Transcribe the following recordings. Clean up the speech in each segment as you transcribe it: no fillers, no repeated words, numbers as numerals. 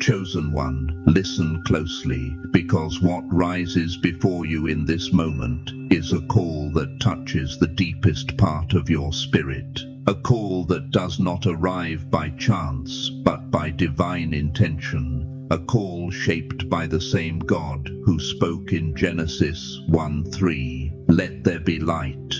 Chosen one, listen closely, because what rises before you in this moment is a call that touches the deepest part of your spirit. A call that does not arrive by chance, but by divine intention. A call shaped by the same God who spoke in Genesis 1:3, "Let there be light,"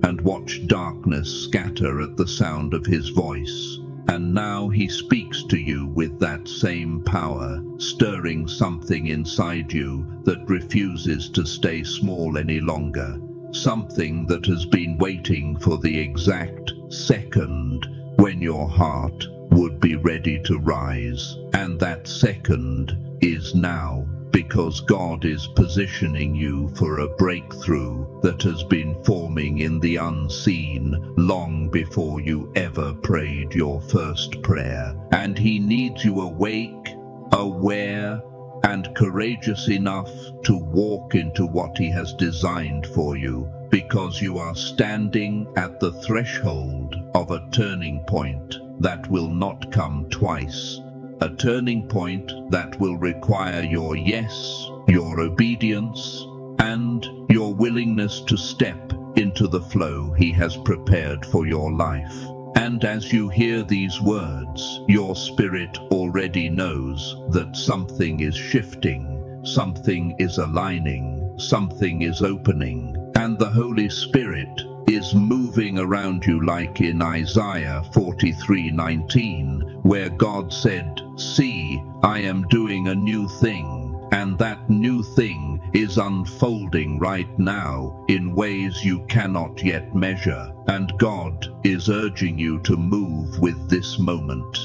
and watched darkness scatter at the sound of his voice. And now he speaks to you with that same power, stirring something inside you that refuses to stay small any longer. Something that has been waiting for the exact second when your heart would be ready to rise. And that second is now, because God is positioning you for a breakthrough that has been forming in the unseen long before you ever prayed your first prayer. And he needs you awake, aware, and courageous enough to walk into what he has designed for you, because you are standing at the threshold of a turning point that will not come twice. A turning point that will require your yes, your obedience, and your willingness to step into the flow he has prepared for your life. And as you hear these words, your spirit already knows that something is shifting, something is aligning, something is opening, and the Holy Spirit is moving around you, like in Isaiah 43:19, where God said, "See, I am doing a new thing," and that new thing is unfolding right now in ways you cannot yet measure. And God is urging you to move with this moment,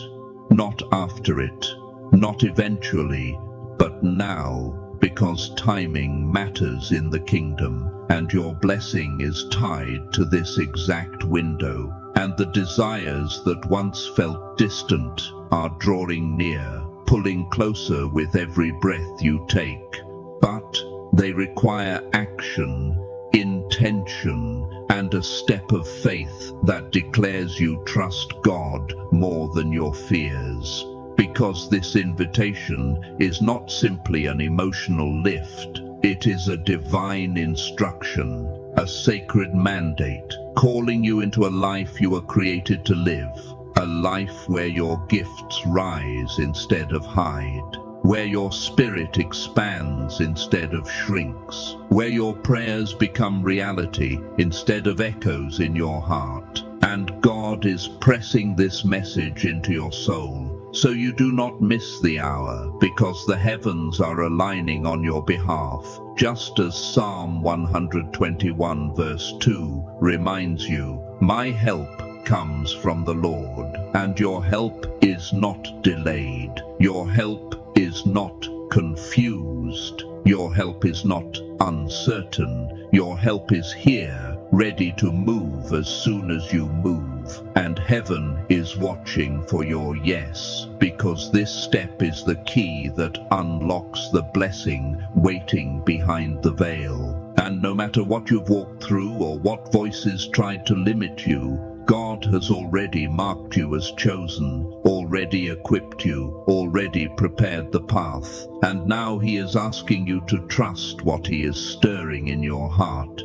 not after it, not eventually, but now, because timing matters in the kingdom, and your blessing is tied to this exact window. And the desires that once felt distant are drawing near, pulling closer with every breath you take. But they require action, intention, and a step of faith that declares you trust God more than your fears. Because this invitation is not simply an emotional lift, it is a divine instruction, a sacred mandate, calling you into a life you were created to live, a life where your gifts rise instead of hide, where your spirit expands instead of shrinks, where your prayers become reality instead of echoes in your heart. And God is pressing this message into your soul, so you do not miss the hour, because the heavens are aligning on your behalf, just as Psalm 121 verse 2 reminds you, "My help comes from the Lord," and your help is not delayed. Your help is not confused. Your help is not uncertain. Your help is here, ready to move as soon as you move. And heaven is watching for your yes, because this step is the key that unlocks the blessing waiting behind the veil. And no matter what you've walked through or what voices tried to limit you, God has already marked you as chosen, already equipped you, already prepared the path, and now he is asking you to trust what he is stirring in your heart.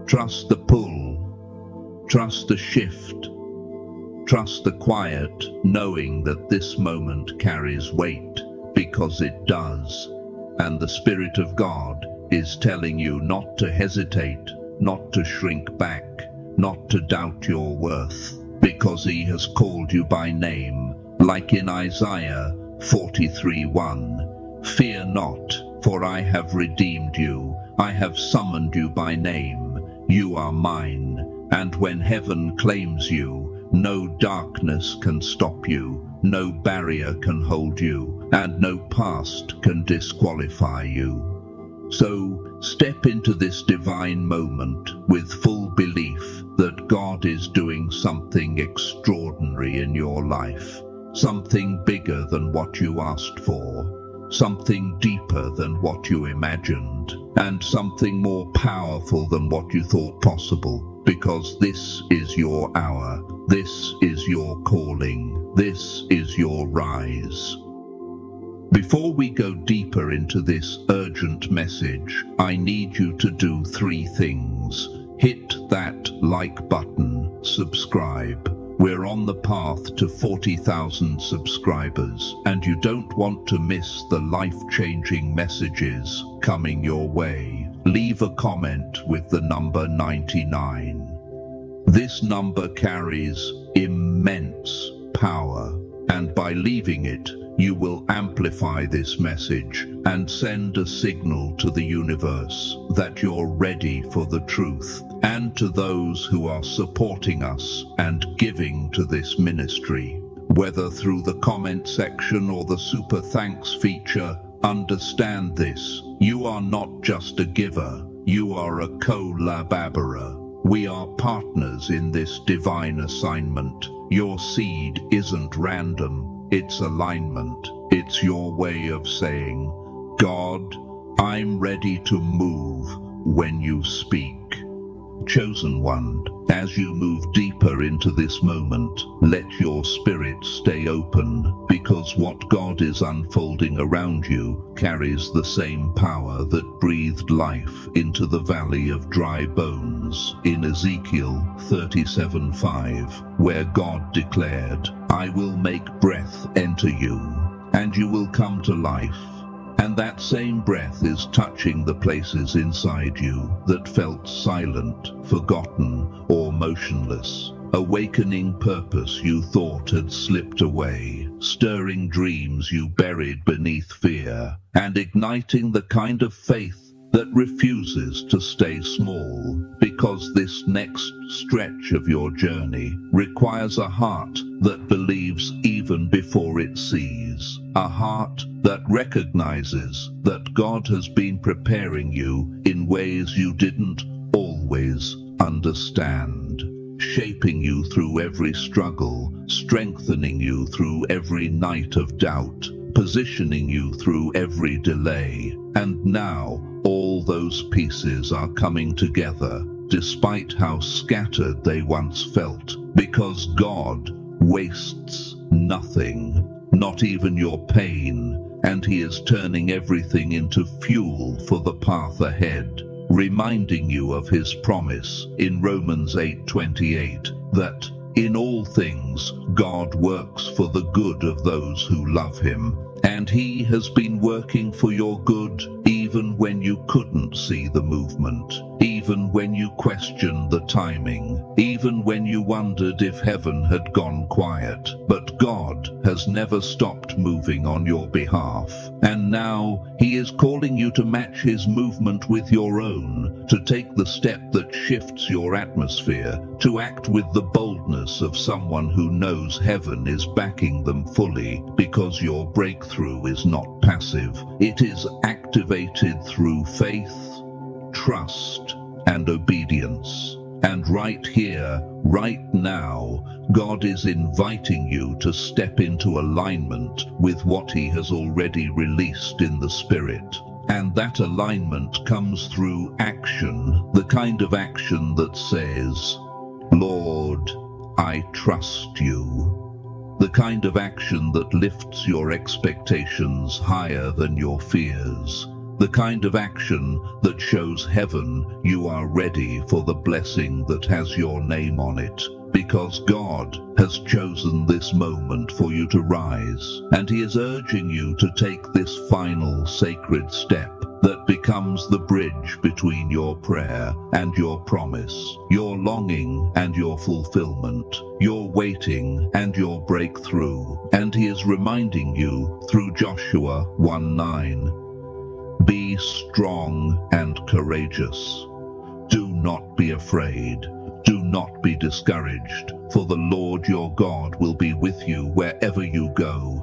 Trust the pull, trust the shift, trust the quiet, knowing that this moment carries weight, because it does. And the Spirit of God is telling you not to hesitate, not to shrink back, not to doubt your worth, because he has called you by name, like in Isaiah 43:1. "Fear not, for I have redeemed you. I have summoned you by name. You are mine." And when heaven claims you, no darkness can stop you, no barrier can hold you, and no past can disqualify you. So step into this divine moment with full belief that God is doing something extraordinary in your life, something bigger than what you asked for, something deeper than what you imagined, and something more powerful than what you thought possible, because this is your hour, this is your calling, this is your rise. Before we go deeper into this urgent message, I need you to do 3 things. Hit that like button, subscribe. We're on the path to 40,000 subscribers, and you don't want to miss the life-changing messages coming your way. Leave a comment with the number 99. This number carries immense power, and by leaving it, you will amplify this message and send a signal to the universe that you're ready for the truth. And to those who are supporting us and giving to this ministry, whether through the comment section or the super thanks feature, understand this: you are not just a giver, you are a collaborator. We are partners in this divine assignment. Your seed isn't random, it's alignment. It's your way of saying, God, I'm ready to move when you speak. Chosen one, as you move deeper into this moment, let your spirit stay open, because what God is unfolding around you carries the same power that breathed life into the valley of dry bones in Ezekiel 37:5, where God declared, I will make breath enter you, and you will come to life. And that same breath is touching the places inside you that felt silent, forgotten, or motionless, awakening purpose you thought had slipped away, stirring dreams you buried beneath fear, and igniting the kind of faith that refuses to stay small, because this next stretch of your journey requires a heart that believes even before it sees, a heart that recognizes that God has been preparing you in ways you didn't always understand, shaping you through every struggle, strengthening you through every night of doubt, positioning you through every delay. And now, all those pieces are coming together, despite how scattered they once felt, because God wastes nothing, not even your pain, and He is turning everything into fuel for the path ahead, reminding you of His promise in Romans 8:28, that in all things God works for the good of those who love Him, and He has been working for your good even when you couldn't see the movement, even when you questioned the timing, even when you wondered if heaven had gone quiet. But God has never stopped moving on your behalf, and now He is calling you to match His movement with your own, to take the step that shifts your atmosphere, to act with the boldness of someone who knows heaven is backing them fully, because your breakthrough is not passive, it is activated through faith, trust, and obedience. And right here, right now, God is inviting you to step into alignment with what He has already released in the Spirit. And that alignment comes through action, the kind of action that says, Lord, I trust you. The kind of action that lifts your expectations higher than your fears. The kind of action that shows heaven you are ready for the blessing that has your name on it. Because God has chosen this moment for you to rise, and He is urging you to take this final sacred step that becomes the bridge between your prayer and your promise, your longing and your fulfillment, your waiting and your breakthrough. And He is reminding you through Joshua 1:9, be strong and courageous. Do not be afraid. Do not be discouraged, for the Lord your God will be with you wherever you go.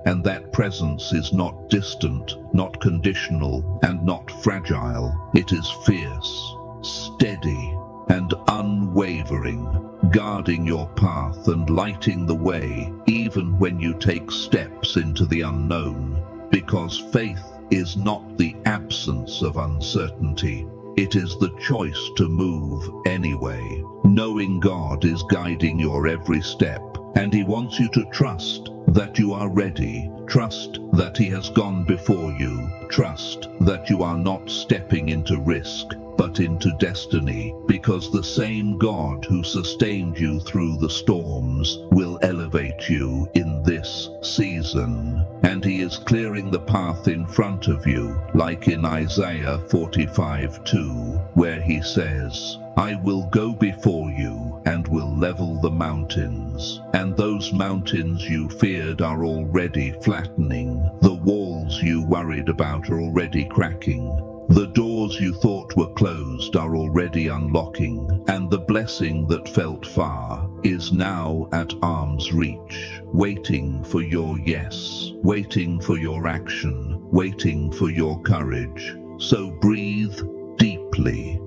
And that presence is not distant, not conditional, and not fragile. It is fierce, steady, and unwavering, guarding your path and lighting the way, even when you take steps into the unknown. Because faith is not the absence of uncertainty. It is the choice to move anyway, knowing God is guiding your every step, and He wants you to trust that you are ready, Trust that He has gone before you. Trust that you are not stepping into risk, but into destiny, because the same God who sustained you through the storms will elevate you in this season. And He is clearing the path in front of you, like in Isaiah 45:2, where He says, I will go before you and will level the mountains, and those mountains you feared are already flattening. The walls you worried about are already cracking. The doors you thought were closed are already unlocking, and the blessing that felt far is now at arm's reach, waiting for your yes, waiting for your action, waiting for your courage. So breathe deeply,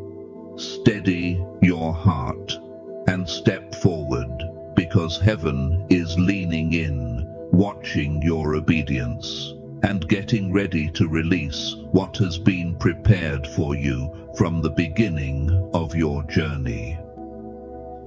steady your heart, and step forward, because heaven is leaning in, watching your obedience, and getting ready to release what has been prepared for you from the beginning of your journey.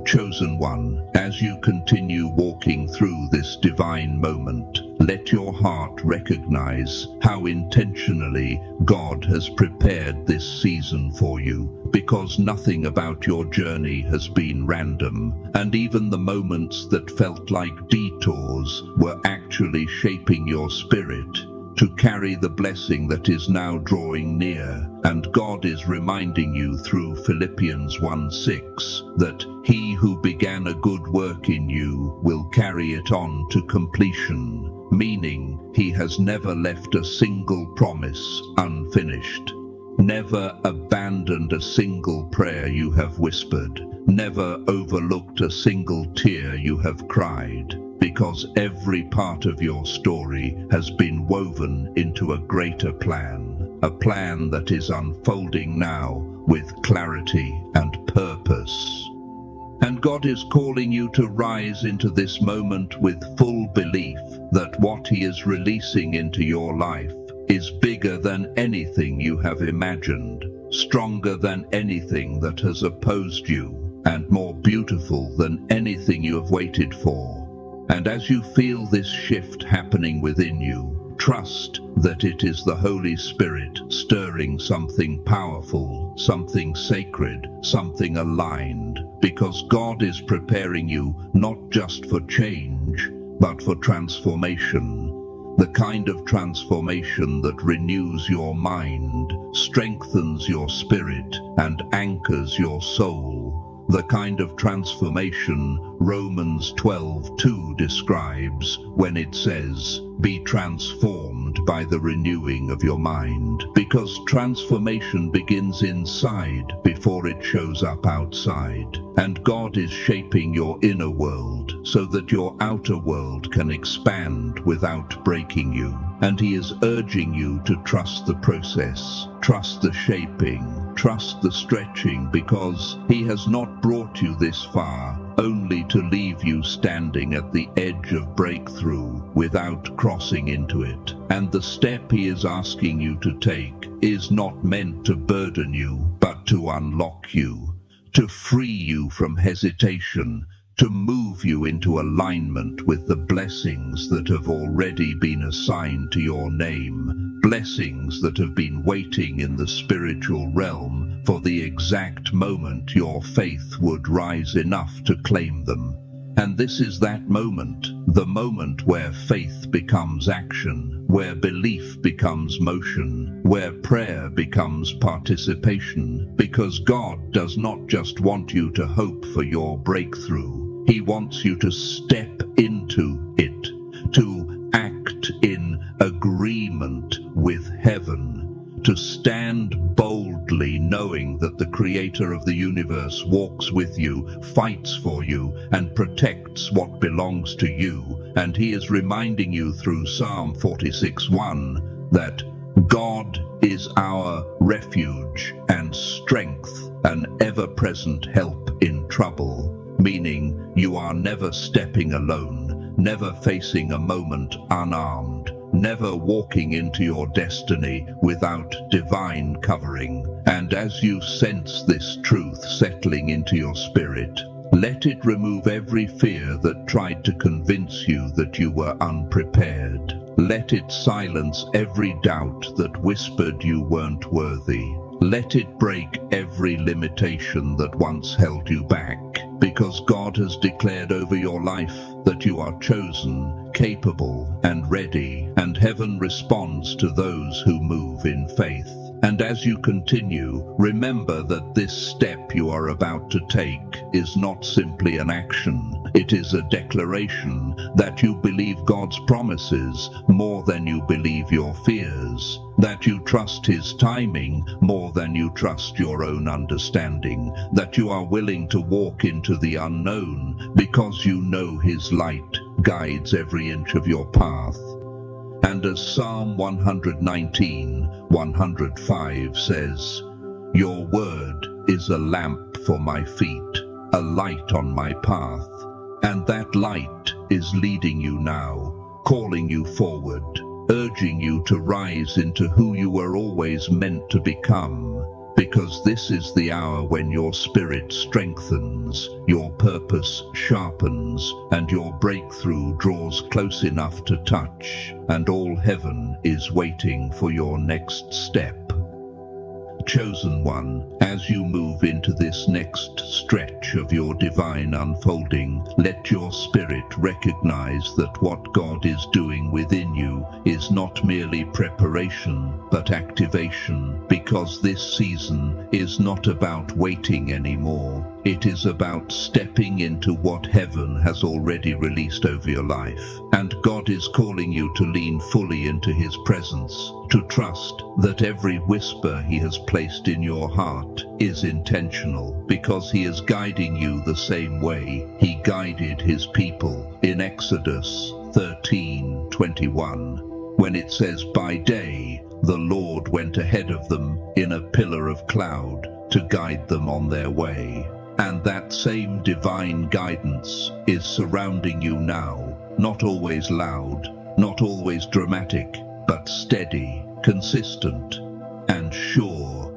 Chosen one, as you continue walking through this divine moment, let your heart recognize how intentionally God has prepared this season for you, because nothing about your journey has been random, and even the moments that felt like detours were actually shaping your spirit to carry the blessing that is now drawing near. And God is reminding you through Philippians 1:6 that He who began a good work in you will carry it on to completion, meaning He has never left a single promise unfinished, never abandoned a single prayer you have whispered, never overlooked a single tear you have cried, because every part of your story has been woven into a greater plan, a plan that is unfolding now with clarity and purpose. And God is calling you to rise into this moment with full belief that what He is releasing into your life is bigger than anything you have imagined, stronger than anything that has opposed you, and more beautiful than anything you have waited for. And as you feel this shift happening within you, trust that it is the Holy Spirit stirring something powerful, something sacred, something aligned, because God is preparing you not just for change, but for transformation. The kind of transformation that renews your mind, strengthens your spirit, and anchors your soul. The kind of transformation Romans 12:2 describes when it says, "Be transformed by the renewing of your mind," because transformation begins inside before it shows up outside. And God is shaping your inner world so that your outer world can expand without breaking you. And He is urging you to trust the process, trust the shaping, trust the stretching, because He has not brought you this far only to leave you standing at the edge of breakthrough without crossing into it. And the step He is asking you to take is not meant to burden you, but to unlock you, to free you from hesitation, to move you into alignment with the blessings that have already been assigned to your name, blessings that have been waiting in the spiritual realm for the exact moment your faith would rise enough to claim them. And this is that moment, the moment where faith becomes action, where belief becomes motion, where prayer becomes participation, because God does not just want you to hope for your breakthrough. He wants you to step into it, to act in agreement with heaven, to stand boldly knowing that the Creator of the universe walks with you, fights for you, and protects what belongs to you. And He is reminding you through Psalm 46:1 that God is our refuge and strength, an ever-present help in trouble. Meaning you are never stepping alone, never facing a moment unarmed, never walking into your destiny without divine covering. And as you sense this truth settling into your spirit, let it remove every fear that tried to convince you that you were unprepared. Let it silence every doubt that whispered you weren't worthy. Let it break every limitation that once held you back, because God has declared over your life that you are chosen, capable, and ready, and heaven responds to those who move in faith. And as you continue, remember that this step you are about to take is not simply an action. It is a declaration that you believe God's promises more than you believe your fears, that you trust His timing more than you trust your own understanding, that you are willing to walk into the unknown because you know His light guides every inch of your path. And as Psalm 119:105 says, "Your word is a lamp for my feet, a light on my path." And that light is leading you now, calling you forward, urging you to rise into who you were always meant to become. Because this is the hour when your spirit strengthens, your purpose sharpens, and your breakthrough draws close enough to touch, and all heaven is waiting for your next step. Chosen one, as you move into this next stretch of your divine unfolding, let your spirit recognize that what God is doing within you is not merely preparation, but activation, because this season is not about waiting anymore. It is about stepping into what heaven has already released over your life. And God is calling you to lean fully into His presence, to trust that every whisper He has placed in your heart is intentional, because He is guiding you the same way He guided His people in Exodus 13:21, when it says, "By day the Lord went ahead of them in a pillar of cloud to guide them on their way." And that same divine guidance is surrounding you now, not always loud, not always dramatic, but steady, consistent, and sure,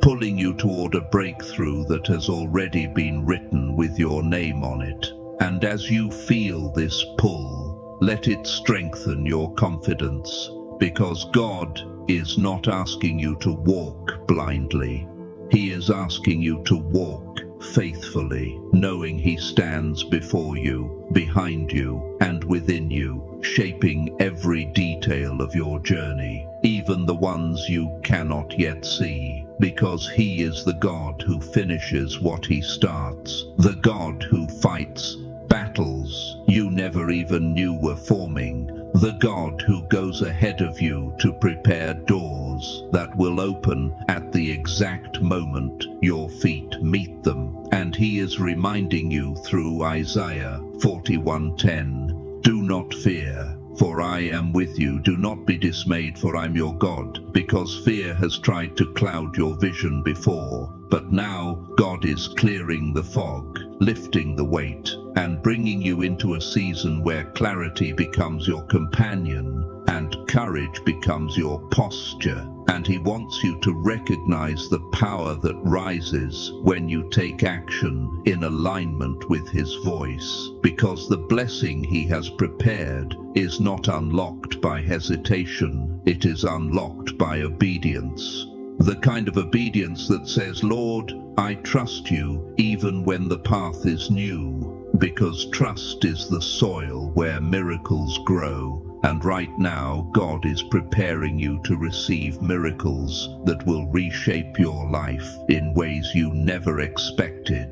pulling you toward a breakthrough that has already been written with your name on it. And as you feel this pull, let it strengthen your confidence, because God is not asking you to walk blindly. He is asking you to walk faithfully, knowing He stands before you, behind you, and within you, shaping every detail of your journey, even the ones you cannot yet see, because He is the God who finishes what He starts, the God who fights battles you never even knew were forming, the God who goes ahead of you to prepare doors that will open at the exact moment your feet meet them. And He is reminding you through Isaiah 41:10, "Do not fear, for I am with you. Do not be dismayed, for I'm your God." Because fear has tried to cloud your vision before, but now God is clearing the fog, lifting the weight, and bringing you into a season where clarity becomes your companion and courage becomes your posture. And He wants you to recognize the power that rises when you take action in alignment with His voice, because the blessing He has prepared is not unlocked by hesitation, it is unlocked by obedience. The kind of obedience that says, "Lord, I trust you even when the path is new," because trust is the soil where miracles grow. And right now, God is preparing you to receive miracles that will reshape your life in ways you never expected.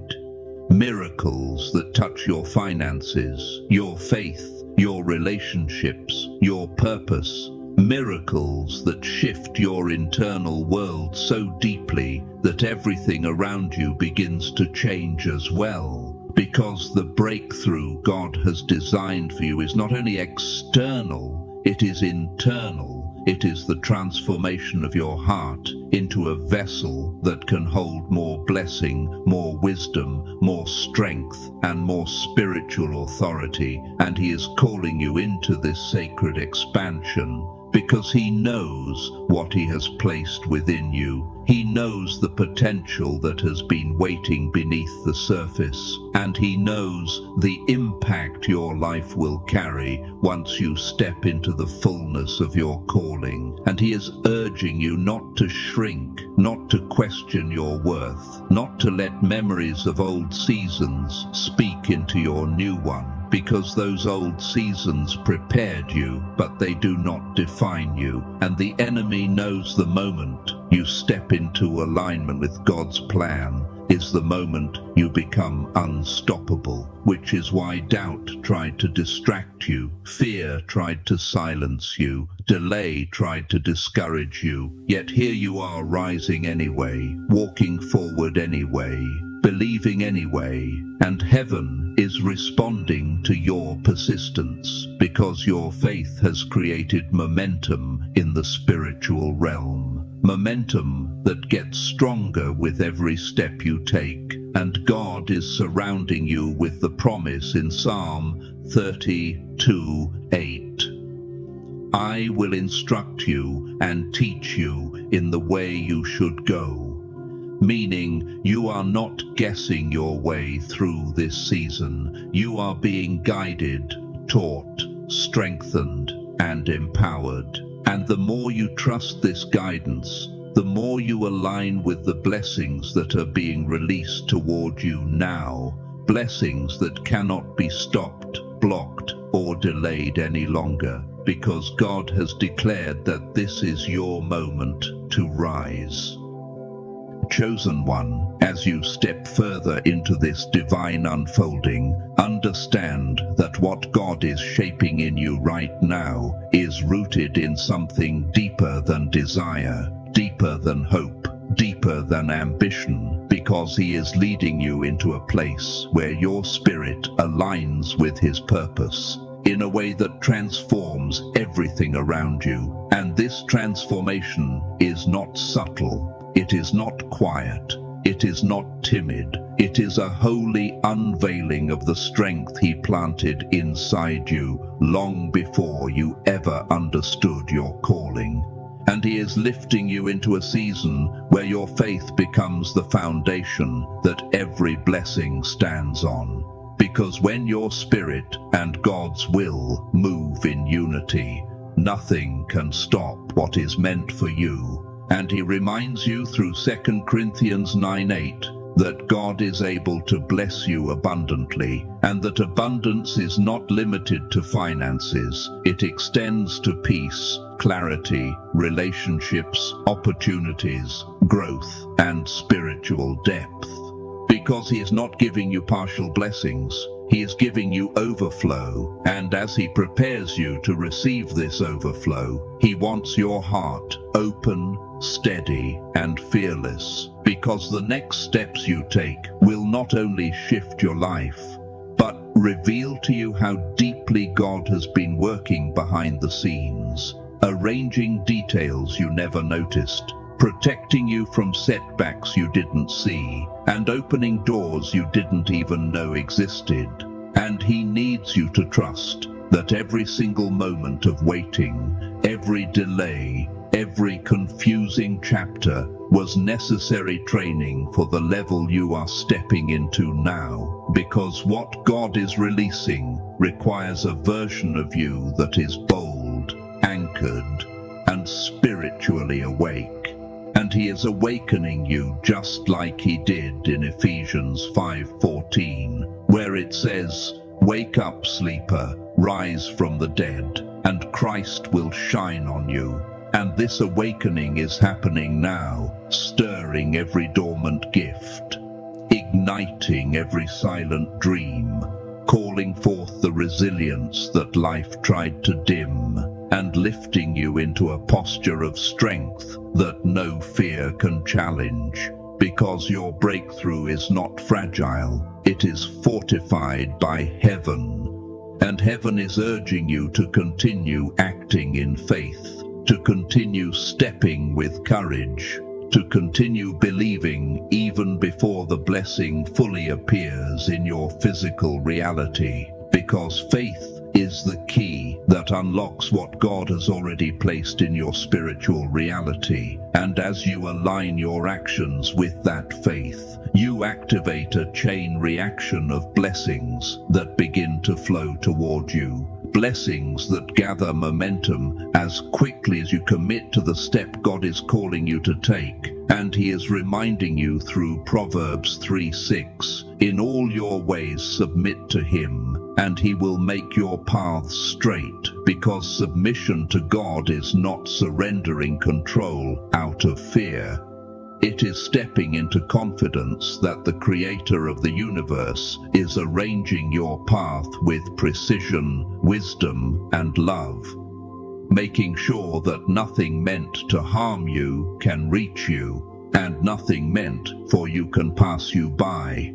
Miracles that touch your finances, your faith, your relationships, your purpose. Miracles that shift your internal world so deeply that everything around you begins to change as well. Because the breakthrough God has designed for you is not only external, it is internal. It is the transformation of your heart into a vessel that can hold more blessing, more wisdom, more strength, and more spiritual authority. And He is calling you into this sacred expansion, because he knows what he has placed within you. He knows the potential that has been waiting beneath the surface, and he knows the impact your life will carry once you step into the fullness of your calling. And he is urging you not to shrink, not to question your worth, not to let memories of old seasons speak into your new one. Because those old seasons prepared you, but they do not define you. And the enemy knows the moment you step into alignment with God's plan is the moment you become unstoppable, which is why doubt tried to distract you, fear tried to silence you, delay tried to discourage you. Yet here you are, rising anyway, walking forward anyway, believing anyway, and heaven is responding to your persistence because your faith has created momentum in the spiritual realm. Momentum that gets stronger with every step you take, and God is surrounding you with the promise in Psalm 32:8. I will instruct you and teach you in the way you should go. Meaning, you are not guessing your way through this season. You are being guided, taught, strengthened, and empowered. And the more you trust this guidance, the more you align with the blessings that are being released toward you now. Blessings that cannot be stopped, blocked, or delayed any longer, because God has declared that this is your moment to rise. Chosen one, as you step further into this divine unfolding, understand that what God is shaping in you right now is rooted in something deeper than desire, deeper than hope, deeper than ambition, because he is leading you into a place where your spirit aligns with his purpose in a way that transforms everything around you. And this transformation is not subtle. It is not quiet, it is not timid, it is a holy unveiling of the strength he planted inside you long before you ever understood your calling. And he is lifting you into a season where your faith becomes the foundation that every blessing stands on. Because when your spirit and God's will move in unity, nothing can stop what is meant for you. And he reminds you through 2 Corinthians 9:8 that God is able to bless you abundantly, and that abundance is not limited to finances. It extends to peace, clarity, relationships, opportunities, growth, and spiritual depth. Because he is not giving you partial blessings, he is giving you overflow, and as he prepares you to receive this overflow, he wants your heart open, steady, and fearless, because the next steps you take will not only shift your life, but reveal to you how deeply God has been working behind the scenes, arranging details you never noticed, protecting you from setbacks you didn't see, and opening doors you didn't even know existed. And he needs you to trust that every single moment of waiting, every delay, every confusing chapter was necessary training for the level you are stepping into now. Because what God is releasing requires a version of you that is bold, anchored, and spiritually awake. And he is awakening you just like he did in Ephesians 5:14, where it says, "Wake up, sleeper, rise from the dead, and Christ will shine on you." And this awakening is happening now, stirring every dormant gift, igniting every silent dream, calling forth the resilience that life tried to dim, and lifting you into a posture of strength that no fear can challenge. Because your breakthrough is not fragile, it is fortified by heaven. And heaven is urging you to continue acting in faith, to continue stepping with courage, to continue believing even before the blessing fully appears in your physical reality. Because faith is the key key that unlocks what God has already placed in your spiritual reality. And as you align your actions with that faith, you activate a chain reaction of blessings that begin to flow toward you. Blessings that gather momentum as quickly as you commit to the step God is calling you to take. And He is reminding you through Proverbs 3:6, "In all your ways submit to Him, and He will make your paths straight," because submission to God is not surrendering control out of fear. It is stepping into confidence that the Creator of the universe is arranging your path with precision, wisdom, and love, making sure that nothing meant to harm you can reach you, and nothing meant for you can pass you by.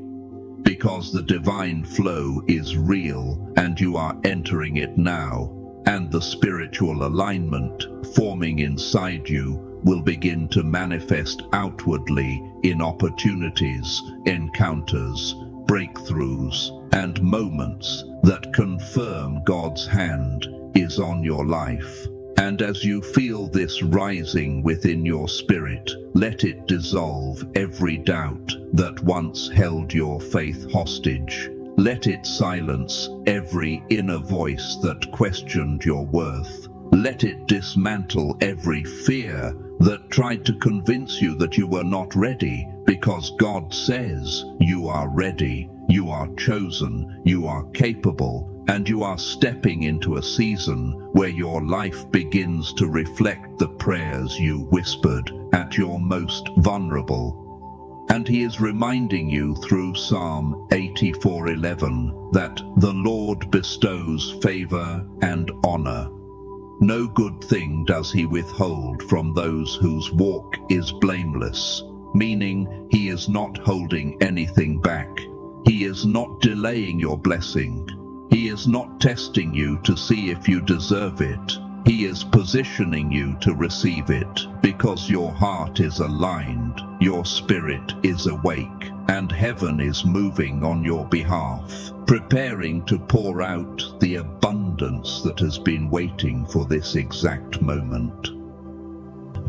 Because the divine flow is real, and you are entering it now, and the spiritual alignment forming inside you will begin to manifest outwardly in opportunities, encounters, breakthroughs, and moments that confirm God's hand is on your life. And as you feel this rising within your spirit, let it dissolve every doubt that once held your faith hostage. Let it silence every inner voice that questioned your worth. Let it dismantle every fear that tried to convince you that you were not ready, because God says you are ready, you are chosen, you are capable, and you are stepping into a season where your life begins to reflect the prayers you whispered at your most vulnerable. And He is reminding you through Psalm 84:11 that the Lord bestows favor and honor. No good thing does He withhold from those whose walk is blameless, meaning He is not holding anything back. He is not delaying your blessing. He is not testing you to see if you deserve it. He is positioning you to receive it, because your heart is aligned, your spirit is awake, and heaven is moving on your behalf, preparing to pour out the abundance that has been waiting for this exact moment.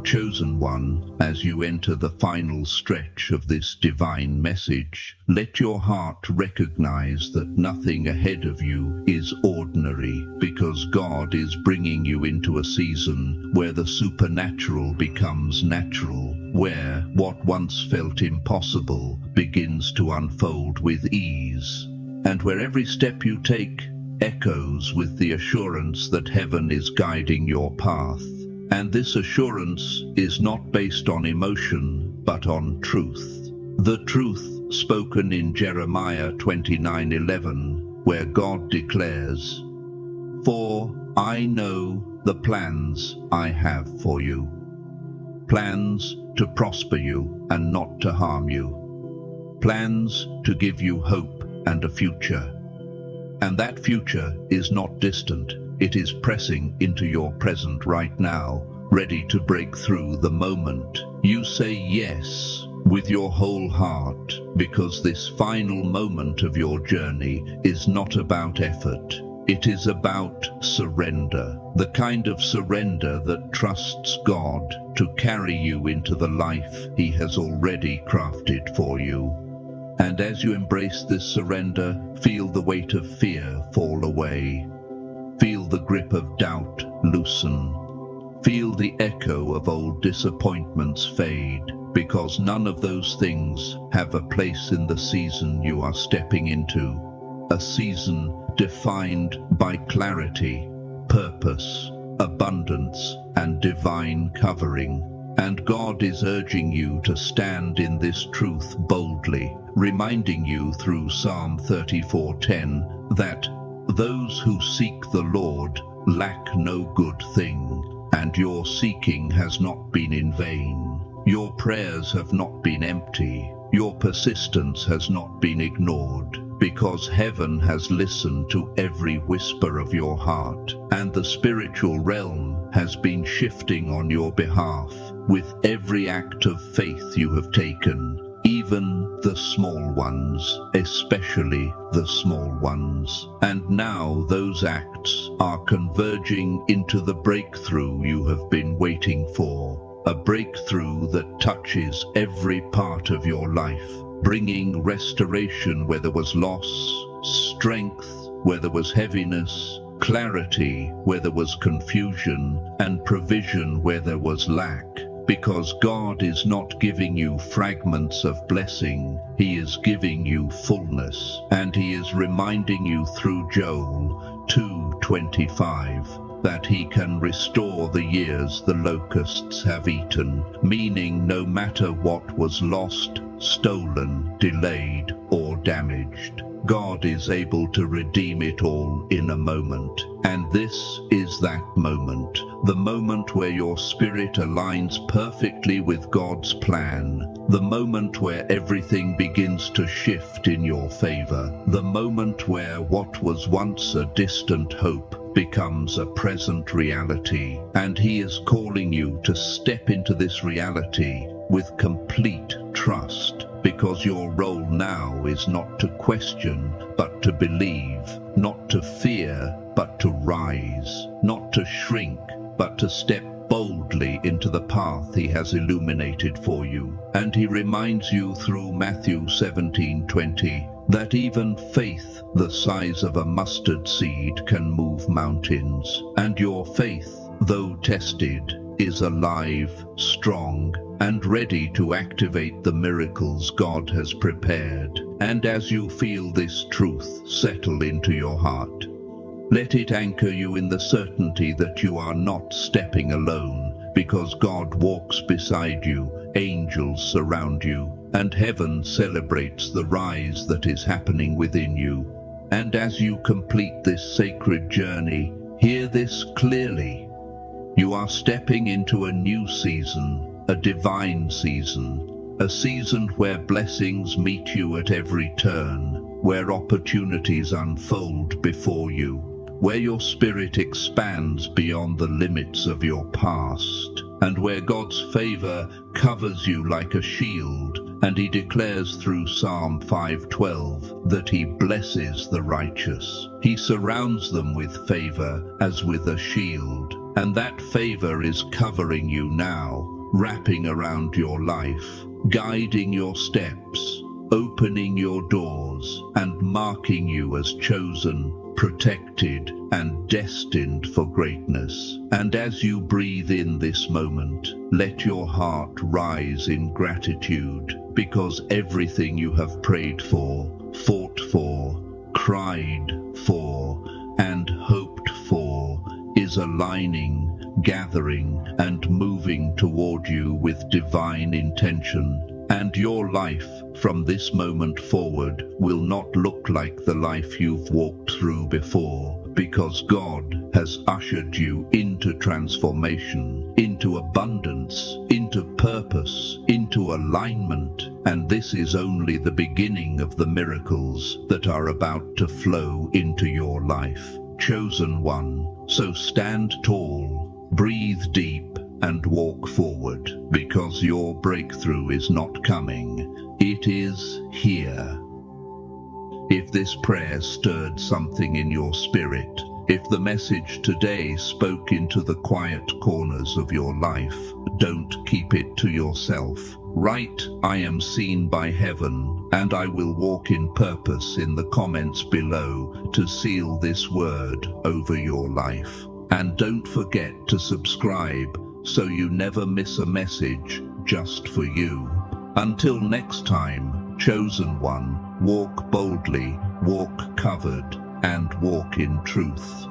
Chosen one, as you enter the final stretch of this divine message, let your heart recognize that nothing ahead of you is ordinary, because God is bringing you into a season where the supernatural becomes natural, where what once felt impossible begins to unfold with ease, and where every step you take echoes with the assurance that heaven is guiding your path. And this assurance is not based on emotion, but on truth. The truth spoken in Jeremiah 29:11, where God declares, "For I know the plans I have for you, plans to prosper you and not to harm you, plans to give you hope and a future." And that future is not distant. It is pressing into your present right now, ready to break through the moment you say yes with your whole heart, because this final moment of your journey is not about effort. It is about surrender, the kind of surrender that trusts God to carry you into the life He has already crafted for you. And as you embrace this surrender, feel the weight of fear fall away. Feel the grip of doubt loosen. Feel the echo of old disappointments fade, because none of those things have a place in the season you are stepping into. A season defined by clarity, purpose, abundance, and divine covering. And God is urging you to stand in this truth boldly, reminding you through Psalm 34:10 that those who seek the Lord lack no good thing, and your seeking has not been in vain. Your prayers have not been empty. Your persistence has not been ignored, because heaven has listened to every whisper of your heart, and the spiritual realm has been shifting on your behalf with every act of faith you have taken. even the small ones, especially the small ones. And now those acts are converging into the breakthrough you have been waiting for, a breakthrough that touches every part of your life, bringing restoration where there was loss, strength where there was heaviness, clarity where there was confusion, and provision where there was lack. Because God is not giving you fragments of blessing, He is giving you fullness, and He is reminding you through Joel 2:25 that He can restore the years the locusts have eaten, meaning no matter what was lost, stolen, delayed, or damaged, God is able to redeem it all in a moment. And this is that moment, the moment where your spirit aligns perfectly with God's plan, the moment where everything begins to shift in your favor, the moment where what was once a distant hope becomes a present reality. And He is calling you to step into this reality with complete trust, because your role now is not to question, but to believe, not to fear, but to rise, not to shrink, but to step boldly into the path He has illuminated for you. And He reminds you through Matthew 17:20 that even faith the size of a mustard seed can move mountains, and your faith, though tested, is alive, strong, and ready to activate the miracles God has prepared. And as you feel this truth settle into your heart, let it anchor you in the certainty that you are not stepping alone, because God walks beside you, angels surround you, and heaven celebrates the rise that is happening within you. And as you complete this sacred journey, hear this clearly. You are stepping into a new season, a divine season, a season where blessings meet you at every turn, where opportunities unfold before you, where your spirit expands beyond the limits of your past, and where God's favor covers you like a shield. And He declares through Psalm 5:12 that He blesses the righteous. He surrounds them with favor as with a shield. And that favor is covering you now, wrapping around your life, guiding your steps, opening your doors, and marking you as chosen, protected, and destined for greatness. And as you breathe in this moment, let your heart rise in gratitude, because everything you have prayed for, fought for, cried for, and hoped for is aligning, gathering, and moving toward you with divine intention. And your life, from this moment forward, will not look like the life you've walked through before, because God has ushered you into transformation, into abundance, into purpose, into alignment. And this is only the beginning of the miracles that are about to flow into your life. Chosen one, so stand tall, breathe deep, and walk forward, because your breakthrough is not coming, it is here. If this prayer stirred something in your spirit, if the message today spoke into the quiet corners of your life, don't keep it to yourself. Write, "I am seen by heaven, and I will walk in purpose" in the comments below to seal this word over your life. And don't forget to subscribe so you never miss a message just for you. Until next time, chosen one, walk boldly, walk covered, and walk in truth.